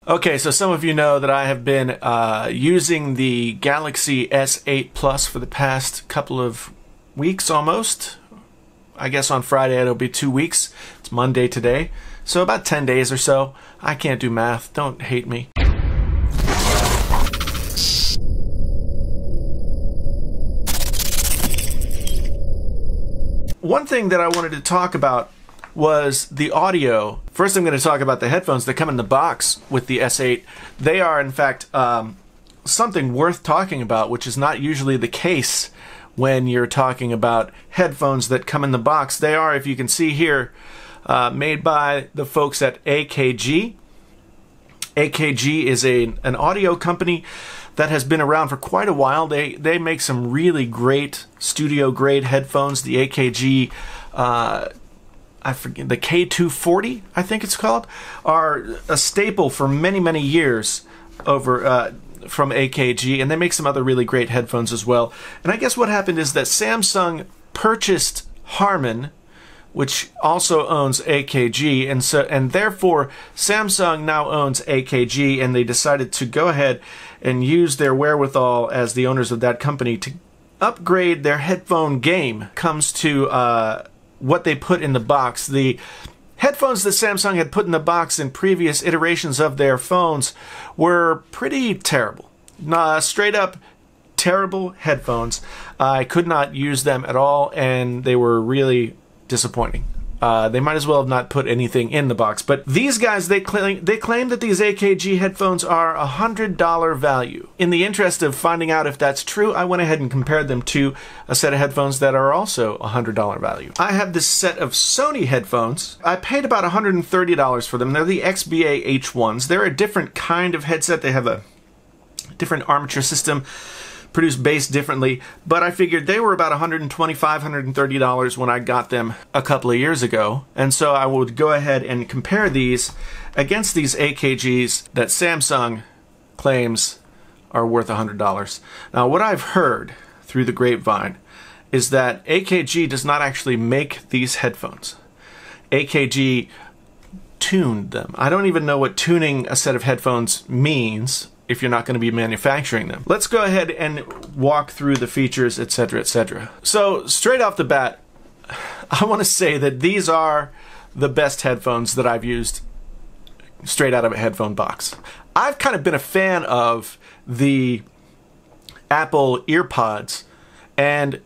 Okay, so some of you know that I have been using the Galaxy S8 Plus for the past couple of weeks almost. I guess on Friday it'll be 2 weeks. It's Monday today. So about 10 days or so. I can't do math. Don't hate me. One thing that I wanted to talk about was the audio. First I'm going to talk about the headphones that come in the box with the S8. They are in fact something worth talking about, which is not usually the case when you're talking about headphones that come in the box. They are, if you can see here, made by the folks at AKG. AKG is an audio company that has been around for quite a while. They make some really great studio grade headphones. The AKG I forget, the K240, I think it's called, are a staple for many, many years over from AKG, and they make some other really great headphones as well. And I guess what happened is that Samsung purchased Harman, which also owns AKG, and therefore Samsung now owns AKG, and they decided to go ahead and use their wherewithal as the owners of that company to upgrade their headphone game. Comes to what they put in the box. The headphones that Samsung had put in the box in previous iterations of their phones were pretty terrible. Straight up terrible headphones. I could not use them at all, and they were really disappointing. They might as well have not put anything in the box. But these guys, they claim that these AKG headphones are $100 value. In the interest of finding out if that's true, I went ahead and compared them to a set of headphones that are also $100 value. I have this set of Sony headphones. I paid about $130 for them. They're the XBA H1s. They're a different kind of headset. They have a different armature system, produce bass differently, but I figured they were about $125, $130 when I got them a couple of years ago, and so I would go ahead and compare these against these AKGs that Samsung claims are worth $100. Now, what I've heard through the grapevine is that AKG does not actually make these headphones. AKG tuned them. I don't even know what tuning a set of headphones means if you're not going to be manufacturing them. Let's go ahead and walk through the features, etc., etc. So, straight off the bat, I want to say that these are the best headphones that I've used straight out of a headphone box. I've kind of been a fan of the Apple EarPods, and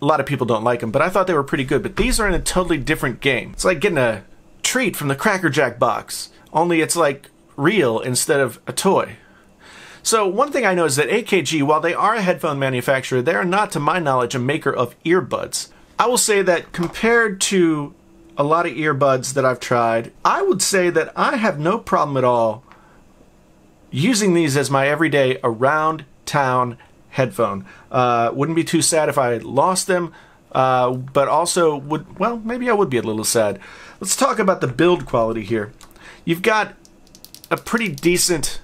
a lot of people don't like them, but I thought they were pretty good. But these are in a totally different game. It's like getting a treat from the Cracker Jack box, only it's like real instead of a toy. So one thing I know is that AKG, while they are a headphone manufacturer, they are not, to my knowledge, a maker of earbuds. I will say that compared to a lot of earbuds that I've tried, I would say that I have no problem at all using these as my everyday around-town headphone. Wouldn't be too sad if I lost them, but also would, well, maybe I would be a little sad. Let's talk about the build quality here. You've got a pretty decent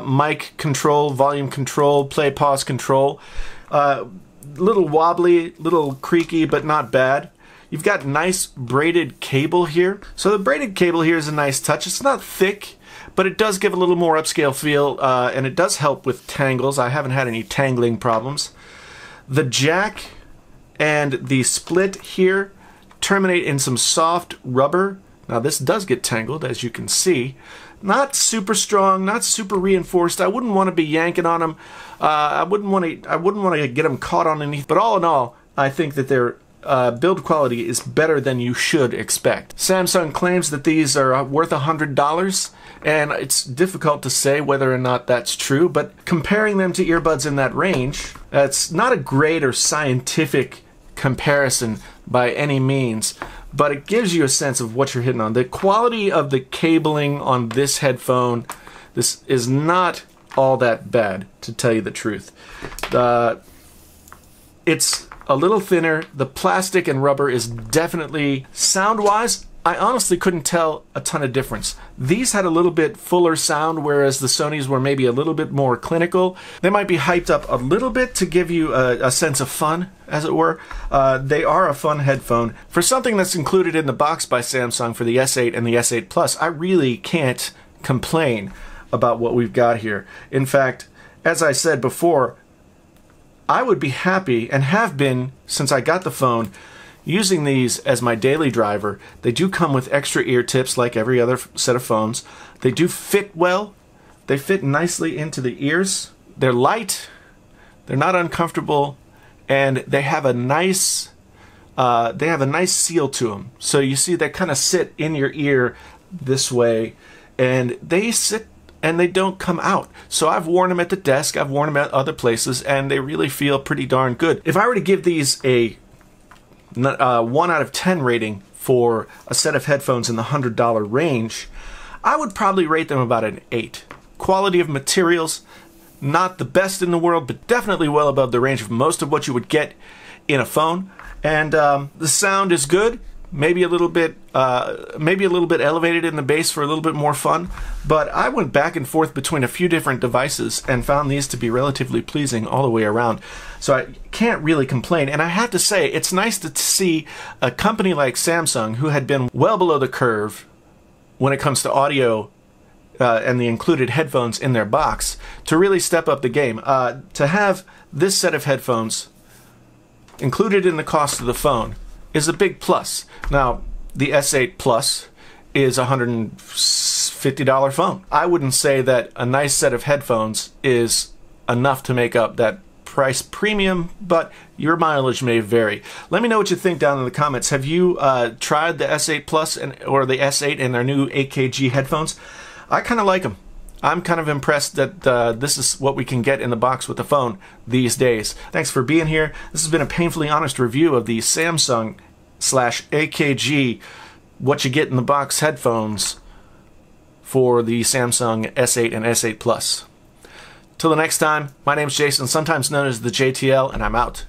mic control, volume control, play pause control. Little wobbly, little creaky, but not bad. You've got nice braided cable here. So the braided cable here is a nice touch. It's not thick, but it does give a little more upscale feel, and it does help with tangles. I haven't had any tangling problems. The jack and the split here terminate in some soft rubber. Now this does get tangled, as you can see. Not super strong, not super reinforced. I wouldn't want to be yanking on them. I wouldn't want to get them caught on anything. But all in all, I think that their build quality is better than you should expect. Samsung claims that these are worth $100, and it's difficult to say whether or not that's true. But comparing them to earbuds in that range, that's not a great or scientific comparison by any means, but it gives you a sense of what you're hitting on. The quality of the cabling on this headphone, this is not all that bad, to tell you the truth. It's a little thinner. The plastic and rubber is definitely, sound-wise, I honestly couldn't tell a ton of difference. These had a little bit fuller sound, whereas the Sonys were maybe a little bit more clinical. They might be hyped up a little bit to give you a sense of fun, as it were. They are a fun headphone. For something that's included in the box by Samsung for the S8 and the S8 Plus, I really can't complain about what we've got here. In fact, as I said before, I would be happy, and have been since I got the phone, using these as my daily driver. They do come with extra ear tips like every other set of phones. They do fit well. They fit nicely into the ears. They're light. They're not uncomfortable, and they have a nice seal to them. So you see, they kind of sit in your ear this way, and they sit and they don't come out. So I've worn them at the desk, I've worn them at other places, and they really feel pretty darn good. If I were to give these a 1 out of 10 rating for a set of headphones in the $100 range, I would probably rate them about an 8. Quality of materials, not the best in the world, but definitely well above the range of most of what you would get in a phone. And the sound is good. Maybe a little bit elevated in the bass for a little bit more fun. But I went back and forth between a few different devices and found these to be relatively pleasing all the way around. So I can't really complain. And I have to say, it's nice to see a company like Samsung, who had been well below the curve when it comes to audio and the included headphones in their box, to really step up the game. To have this set of headphones included in the cost of the phone is a big plus. Now, the S8 Plus is a $150 phone. I wouldn't say that a nice set of headphones is enough to make up that price premium, but your mileage may vary. Let me know what you think down in the comments. Have you tried the S8 Plus or the S8 and their new AKG headphones? I kind of like them. I'm kind of impressed that this is what we can get in the box with the phone these days. Thanks for being here. This has been a painfully honest review of the Samsung/AKG what you get in the box headphones for the Samsung S8 and S8 Plus. Till the next time, my name's Jason, sometimes known as the JTL, and I'm out.